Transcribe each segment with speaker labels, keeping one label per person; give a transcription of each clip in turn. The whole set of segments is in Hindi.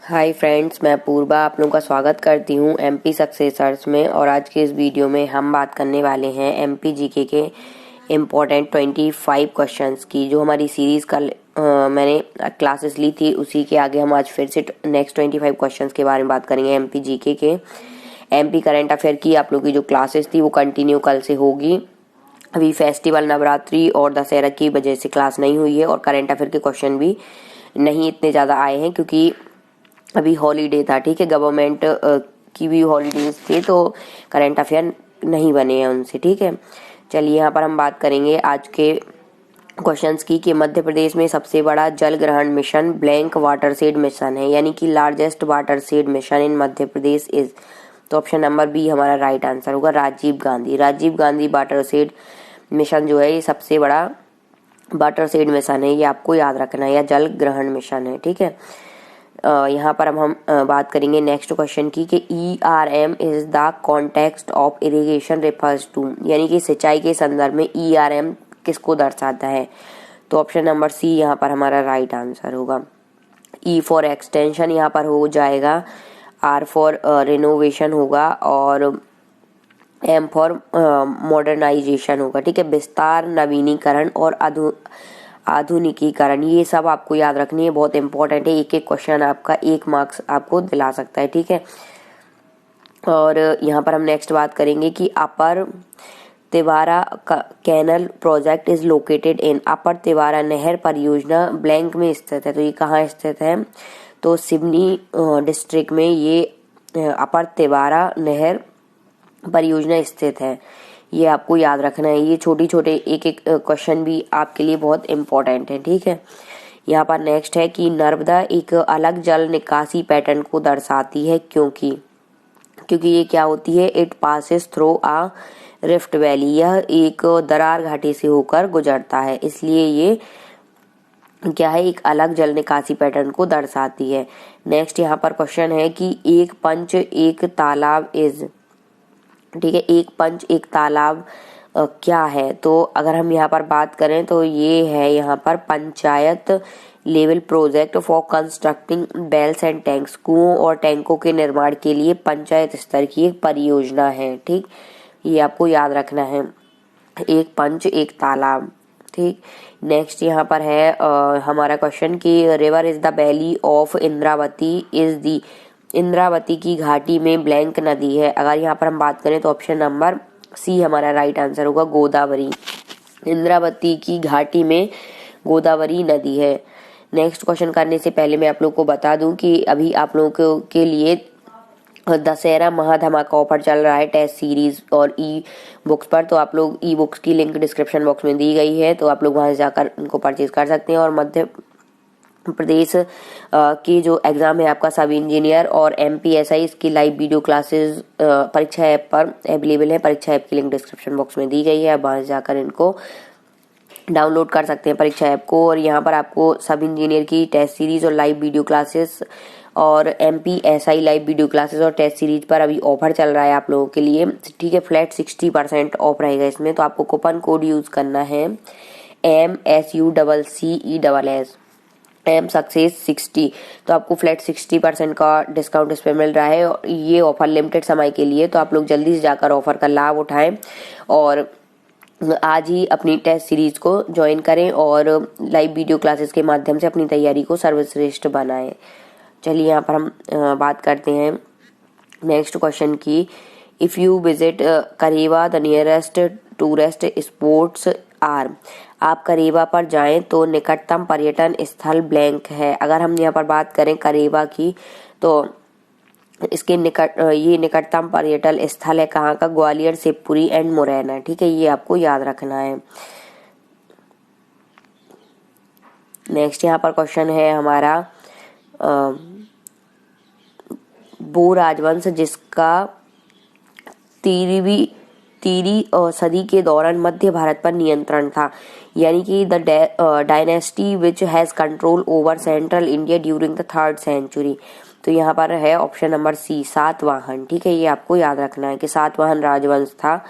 Speaker 1: हाय फ्रेंड्स, मैं पूर्वा आप लोगों का स्वागत करती हूँ एमपी सक्सेसर्स में। और आज के इस वीडियो में हम बात करने वाले हैं एमपी जीके के इम्पोर्टेंट 25 क्वेश्चंस की। जो हमारी सीरीज़ का मैंने क्लासेस ली थी, उसी के आगे हम आज फिर से नेक्स्ट 25 क्वेश्चंस के बारे में बात करेंगे एमपी जीके के। एमपी करंट अफेयर की आप लोगों की जो क्लासेस थी वो कंटिन्यू कल से होगी। अभी फेस्टिवल, नवरात्रि और दशहरा की वजह से क्लास नहीं हुई है और करंट अफेयर के क्वेश्चन भी नहीं इतने ज़्यादा आए हैं क्योंकि अभी हॉलीडे था। ठीक है, गवर्नमेंट की भी हॉलीडेज थे तो करंट अफेयर नहीं बने हैं उनसे। ठीक है, चलिए यहाँ पर हम बात करेंगे आज के क्वेश्चंस की कि मध्य प्रदेश में सबसे बड़ा जल ग्रहण मिशन ब्लैंक वाटरशेड मिशन है, यानी कि largest watershed mission in Madhya Pradesh is. तो ऑप्शन नंबर बी हमारा राइट आंसर होगा, राजीव गांधी। राजीव गांधी वाटरशेड मिशन जो है ये सबसे बड़ा वाटरशेड मिशन है, ये आपको याद रखना है, या जल ग्रहण मिशन है। ठीक है, यहाँ पर हम बात करेंगे नेक्स्ट क्वेश्चन की कि ERM is the context of irrigation refers to, यानी कि सिंचाई के संदर्भ में ERM किसको दर्शाता है। तो ऑप्शन नंबर सी यहाँ पर हमारा राइट आंसर होगा। E फॉर एक्सटेंशन यहाँ पर हो जाएगा, R फॉर रिनोवेशन होगा और M फॉर मॉडर्नाइजेशन होगा। ठीक है, विस्तार, नवीनीकरण और आधुनिकीकरण, ये सब आपको याद रखनी है, बहुत इंपॉर्टेंट है। एक एक क्वेश्चन आपका 1 मार्क्स आपको दिला सकता है। ठीक है, और यहाँ पर हम नेक्स्ट बात करेंगे कि upper Tiwara canal project is located in. Upper Tiwara नहर परियोजना ब्लैंक में स्थित है, तो ये कहाँ स्थित है, तो सिवनी डिस्ट्रिक्ट में ये अपर तिवारा नहर परियोजना स्थित है। ये आपको याद रखना है, ये छोटी छोटे एक एक क्वेश्चन भी आपके लिए बहुत इंपॉर्टेंट है। ठीक है, यहाँ पर नेक्स्ट है कि नर्मदा एक अलग जल निकासी पैटर्न को दर्शाती है क्योंकि ये क्या होती है, it passes through a rift valley, यह एक दरार घाटी से होकर गुजरता है, इसलिए ये क्या है, एक अलग जल निकासी पैटर्न को दर्शाती है। नेक्स्ट यहाँ पर क्वेश्चन है कि एक पंच एक तालाब इज। ठीक है, एक पंच एक तालाब क्या है, तो अगर हम यहाँ पर बात करें तो ये है यहाँ पर panchayat level project for constructing wells and tanks, कुओं और टैंकों के निर्माण के लिए पंचायत स्तर की एक परियोजना है। ठीक, ये आपको याद रखना है, एक पंच एक तालाब। ठीक, नेक्स्ट यहाँ पर है हमारा क्वेश्चन कि river is the valley of Indravati is the. Indravati की घाटी में ब्लैंक नदी है, अगर यहाँ पर हम बात करें तो ऑप्शन नंबर सी हमारा राइट आंसर होगा, गोदावरी। इंद्रावती की घाटी में गोदावरी नदी है। नेक्स्ट क्वेश्चन करने से पहले मैं आप लोग को बता दूं कि अभी आप लोगों के लिए दशहरा महाधमाका ऑफर चल रहा है टेस्ट सीरीज और ई बुक्स पर। तो आप लोग ई बुक्स की लिंक डिस्क्रिप्शन बॉक्स में दी गई है, तो आप लोग वहां से जाकर उनको परचेज कर सकते हैं। और मध्य प्रदेश की जो एग्जाम है आपका सब इंजीनियर और MPSI, इसकी लाइव वीडियो क्लासेस परीक्षा ऐप पर अवेलेबल है। परीक्षा ऐप की लिंक डिस्क्रिप्शन बॉक्स में दी गई है, वहां से जाकर इनको डाउनलोड कर सकते हैं परीक्षा ऐप को। और यहाँ पर आपको सब इंजीनियर की टेस्ट सीरीज और लाइव वीडियो क्लासेस और MPSI लाइव वीडियो क्लासेस और टेस्ट सीरीज पर अभी ऑफर चल रहा है आप लोगों के लिए। ठीक है, फ्लैट 60% ऑफ रहेगा इसमें, तो आपको कूपन कोड यूज करना है MSUCCESS M सक्सेस 60, तो आपको फ्लैट 60% का डिस्काउंट इस पर मिल रहा है। और ये ऑफर लिमिटेड समय के लिए, तो आप लोग जल्दी से जाकर ऑफर का लाभ उठाएं और आज ही अपनी टेस्ट सीरीज को ज्वाइन करें और लाइव वीडियो क्लासेस के माध्यम से अपनी तैयारी को सर्वश्रेष्ठ बनाएं। चलिए यहाँ पर हम बात करते हैं नेक्स्ट क्वेश्चन की। If you visit Kerwa the nearest tourist spots are. आप करेवा पर जाएं तो निकटतम पर्यटन स्थल ब्लैंक है। अगर हम यहाँ पर बात करें करेवा की, तो इसके ये निकटतम पर्यटन स्थल है कहाँ का, ग्वालियर, शिवपुरी एंड मुरैना। ठीक है, ये आपको याद रखना है। नेक्स्ट यहाँ पर क्वेश्चन है हमारा वो राजवंश जिसका 13वीं सदी के दौरान मध्य भारत पर नियंत्रण था, यानी कि the dynasty which has control over central India during the 3rd century. तो यहाँ पर है ऑप्शन नंबर सी, सातवाहन। ठीक है, ये आपको याद रखना है कि सातवाहन राजवंश था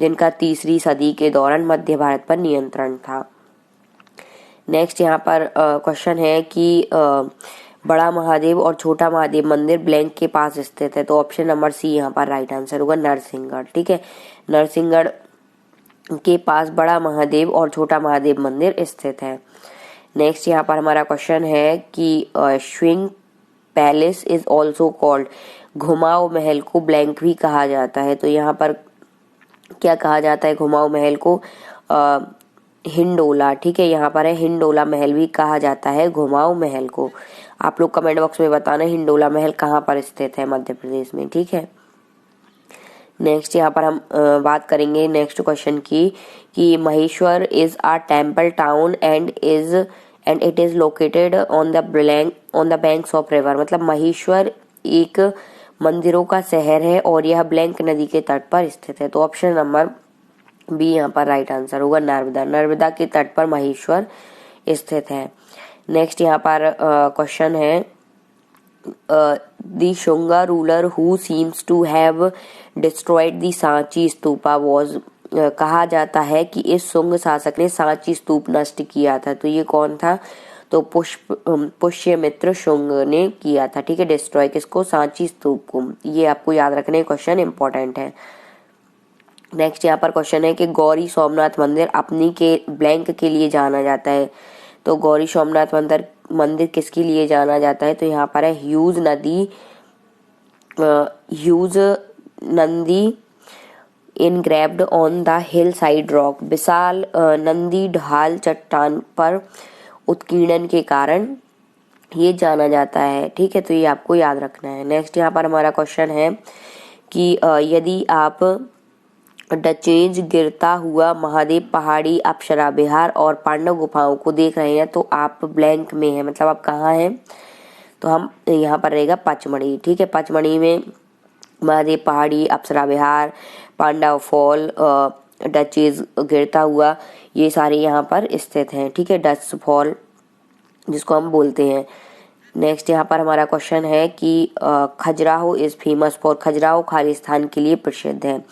Speaker 1: जिनका 3री सदी के दौरान मध्य भारत पर नियंत्रण था। नेक्स्ट यहाँ पर क्वेश्चन है कि बड़ा महादेव और छोटा महादेव मंदिर ब्लैंक के पास स्थित है? तो ऑप्शन नंबर सी यहाँ पर राइट आंसर होगा, नरसिंहगढ़। ठीक है, नरसिंहगढ़ के पास बड़ा महादेव और छोटा महादेव मंदिर स्थित है। नेक्स्ट यहाँ पर हमारा क्वेश्चन है कि swing palace is also called, घुमाओ महल को ब्लैंक भी कहा जाता है। तो यहाँ पर क्या कहा जाता है घुमाओ महल को? हिंडोला। ठीक है, यहाँ पर है हिंडोला महल भी कहा जाता है घुमाओ महल को। आप लोग कमेंट बॉक्स में बताना हिंडोला महल कहाँ पर स्थित है मध्य प्रदेश में। ठीक है, नेक्स्ट यहाँ पर हम बात करेंगे नेक्स्ट क्वेश्चन की कि Maheshwar is a temple town and it is located on the banks of river. मतलब महेश्वर एक मंदिरों का शहर है और यह ब्लैंक नदी के तट पर स्थित है। तो ऑप्शन नंबर बी यहाँ पर राइट आंसर होगा, नर्मदा। नर्मदा के तट पर महेश्वर स्थित है। नेक्स्ट यहाँ पर क्वेश्चन है the Shunga ruler who seems to have destroyed the Sanchi stupa was, कहा जाता है कि इस शुंग शासक ने सांची स्तूप नष्ट किया था। तो ये कौन था? तो पुष्यमित्र शुंग ने किया था। ठीक है, डिस्ट्रॉय किसको? सांची स्तूप को। ये आपको याद रखने क्वेश्चन इंपॉर्टेंट है। नेक्स्ट यहाँ पर क्वेश्चन है कि गौरी सोमनाथ मंदिर अपनी के ब्लैंक के लिए जाना जाता है। तो गौरी सोमनाथ मंदिर किसके लिए जाना जाता है? तो यहाँ पर है huge Nandi engraved on the hill side rock, विशाल नंदी ढाल चट्टान पर उत्कीर्णन के कारण ये जाना जाता है। ठीक है, तो ये आपको याद रखना है। नेक्स्ट यहाँ पर हमारा क्वेश्चन है कि यदि आप डचेज गिरता हुआ महादेव पहाड़ी अप्सरा विहार और पांडव गुफाओं को देख रहे हैं तो आप ब्लैंक में हैं, मतलब आप कहाँ हैं? तो हम यहाँ पर रहेगा पचमढ़ी। ठीक है, पचमढ़ी में महादेव पहाड़ी, अप्सरा विहार, पांडव फॉल, डचेज गिरता हुआ, ये सारे यहाँ पर स्थित हैं। ठीक है, डच फॉल जिसको हम बोलते हैं। नेक्स्ट यहाँ पर हमारा क्वेश्चन है कि Khajuraho is famous for, Khajuraho Khalistan के लिए प्रसिद्ध है।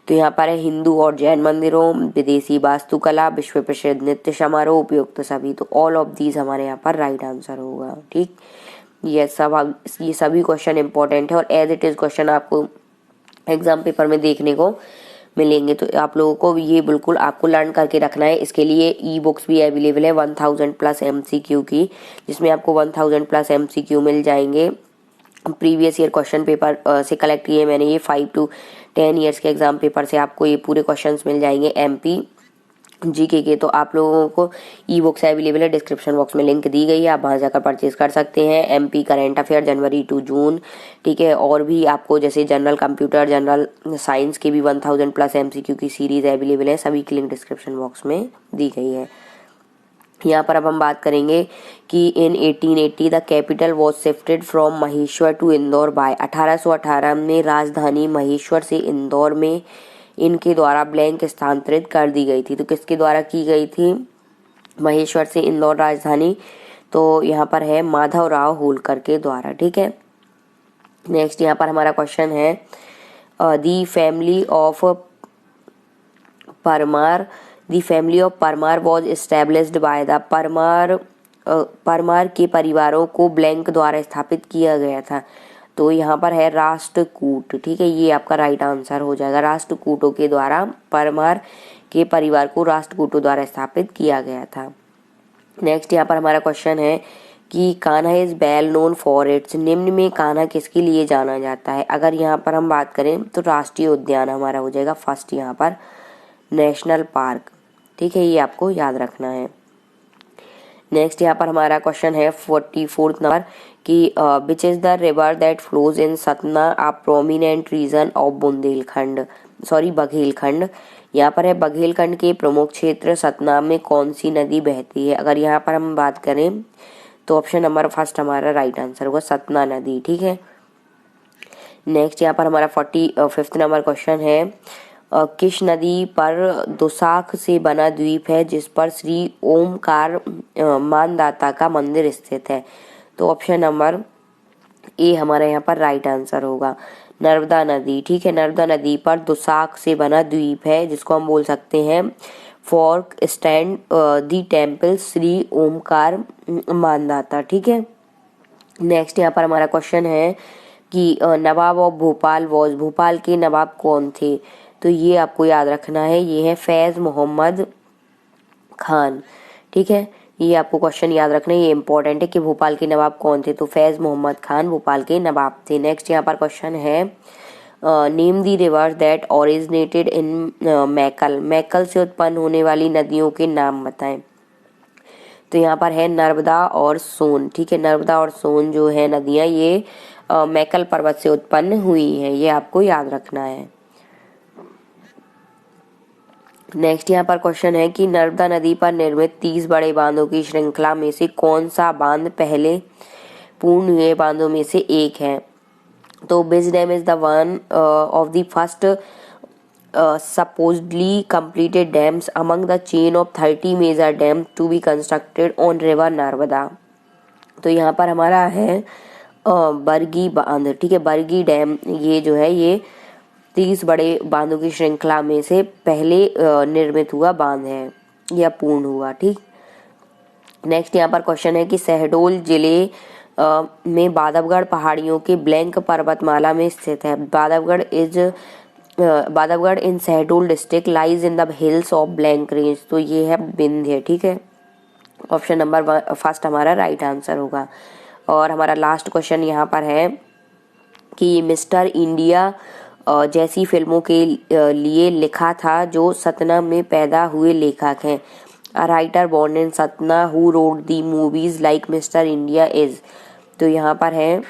Speaker 1: तो यहाँ पर है हिंदू और जैन मंदिरों, विदेशी वास्तुकला, विश्व प्रसिद्ध नृत्य समारोह, उपयुक्त सभी। तो ऑल ऑफ दीज हमारे यहाँ पर राइट आंसर होगा। ठीक, ये सभी क्वेश्चन इंपॉर्टेंट है और एज इट इज क्वेश्चन आपको एग्जाम पेपर में देखने को मिलेंगे। तो आप लोगों को ये बिल्कुल आपको लर्न करके रखना है। इसके लिए ई बुक्स भी अवेलेबल है 1000 प्लस MCQ की, जिसमें आपको 1000 प्लस MCQ मिल जाएंगे। प्रीवियस ईयर क्वेश्चन पेपर से कलेक्ट किए मैंने ये 5 to 10 ईयर्स के एग्जाम पेपर से आपको ये पूरे क्वेश्चंस मिल जाएंगे MP GK के। तो आप लोगों को ई बुक्स अवेलेबल है, डिस्क्रिप्शन बॉक्स में लिंक दी गई है, आप वहां जाकर परचेज कर सकते हैं। MP current affair January to June. ठीक है, और भी आपको जैसे जनरल कंप्यूटर, जनरल साइंस के भी 1000 प्लस MCQ की सीरीज अवेलेबल है, सभी की लिंक डिस्क्रिप्शन बॉक्स में दी गई है। यहाँ पर अब हम बात करेंगे कि in 1880 the capital was shifted from Maheshwar to Indore by, 1818 में राजधानी महेश्वर से इंदौर में इनके द्वारा ब्लैंक स्थानांतरित कर दी गई थी। तो किसके द्वारा की गई थी? महेश्वर से इंदौर राजधानी। तो यहाँ पर है माधवराव होलकर के द्वारा। ठीक है, नेक्स्ट यहाँ पर हमारा क्वेश्चन है the family of Parmar was established by the Parmar के परिवारों को ब्लैंक द्वारा स्थापित किया गया था। तो यहाँ पर है राष्ट्रकूट। ठीक है, ये आपका राइट आंसर हो जाएगा, राष्ट्रकूटों के द्वारा परमार के परिवार को राष्ट्रकूटों द्वारा स्थापित किया गया था। नेक्स्ट यहाँ पर हमारा क्वेश्चन है कि Kanha is well known for its, निम्न में कान्हा किसके लिए जाना जाता है? अगर यहाँ पर हम बात करें तो राष्ट्रीय उद्यान हमारा हो जाएगा फर्स्ट यहाँ पर नेशनल पार्क। ठीक है, ये आपको याद रखना है। नेक्स्ट यहाँ पर हमारा क्वेश्चन है 44th नंबर कि which is the river that flows in Satna a prominent region of Baghelkhand. यहाँ पर है बघेलखंड के प्रमुख क्षेत्र सतना में कौन सी नदी बहती है? अगर यहाँ पर हम बात करें तो ऑप्शन नंबर फर्स्ट हमारा राइट आंसर होगा सतना नदी। ठीक है, नेक्स्ट यहाँ पर हमारा 45th नंबर क्वेश्चन है किस नदी पर दुसाख से बना द्वीप है जिस पर श्री ओमकार मानदाता का मंदिर स्थित है? तो ऑप्शन नंबर ए हमारा यहाँ पर राइट आंसर होगा, नर्मदा नदी। ठीक है, नर्मदा नदी पर दुसाख से बना द्वीप है जिसको हम बोल सकते हैं फॉर्क स्टैंड दी टेम्पल श्री ओमकार मानदाता। ठीक है, नेक्स्ट यहाँ पर हमारा क्वेश्चन है कि नवाब ऑफ भोपाल वॉज, भोपाल के नवाब कौन थे? तो ये आपको याद रखना है, ये है फैज़ मोहम्मद खान। ठीक है, ये आपको क्वेश्चन याद रखना है, ये इंपॉर्टेंट है कि भोपाल के नवाब कौन थे। तो फैज़ मोहम्मद खान भोपाल के नवाब थे। नेक्स्ट यहाँ पर क्वेश्चन है name the reverse that originated in Maikal, Maikal से उत्पन्न होने वाली नदियों के नाम बताएं। तो यहाँ पर है नर्मदा और सोन। ठीक है, नर्मदा और सोन जो है नदियाँ, ये मैकल पर्वत से उत्पन्न हुई हैं, ये आपको याद रखना है। नेक्स्ट यहाँ पर क्वेश्चन है कि नर्मदा नदी पर निर्मित 30 बड़े बांधों की श्रृंखला में से कौन सा बांध पहले पूर्ण हुए बांधों में से एक है? तो which dam is the one of the first supposedly completed dams among the chain of 30 major dams to be constructed on river Narmada. तो यहाँ पर हमारा है बरगी बांध। ठीक है, बरगी डैम ये जो है ये 30 बड़े बांधों की श्रृंखला में से पहले निर्मित हुआ बांध है या पूर्ण हुआ। ठीक, नेक्स्ट यहाँ पर क्वेश्चन है कि शहडोल जिले में बांधवगढ़ पहाड़ियों के ब्लैंक पर्वतमाला में स्थित है। Bandhavgarh in Shahdol district lies in the hills of blank range. तो ये है विंध्य। ठीक है, ऑप्शन नंबर फर्स्ट हमारा राइट आंसर होगा। और हमारा लास्ट क्वेश्चन यहाँ पर है कि मिस्टर इंडिया जैसी फिल्मों के लिए लिखा था जो सतना में पैदा हुए लेखक हैं। A writer born in Satna who wrote the movies like mister India is. तो यहाँ पर है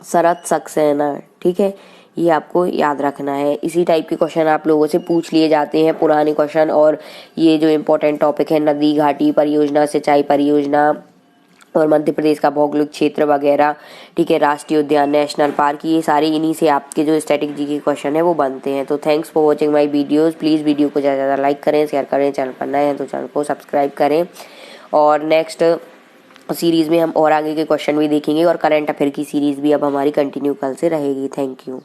Speaker 1: शरत सक्सेना। ठीक है, ये आपको याद रखना है। इसी टाइप के क्वेश्चन आप लोगों से पूछ लिए जाते हैं, पुराने क्वेश्चन। और ये जो इम्पोर्टेंट टॉपिक है नदी घाटी परियोजना, सिंचाई परियोजना और मध्य प्रदेश का भौगोलिक क्षेत्र वगैरह, ठीक है, राष्ट्रीय उद्यान, नेशनल पार्क, ये सारे इन्हीं से आपके जो स्टैटिक जी के क्वेश्चन है वो बनते हैं। तो thanks for watching my videos. Please video को ज़्यादा से ज़्यादा लाइक करें, शेयर करें, चैनल पर नए हैं तो चैनल को सब्सक्राइब करें। और नेक्स्ट सीरीज़ में हम और आगे के क्वेश्चन भी देखेंगे और करंट अफेयर की सीरीज़ भी अब हमारी कंटिन्यू कल से रहेगी। Thank you.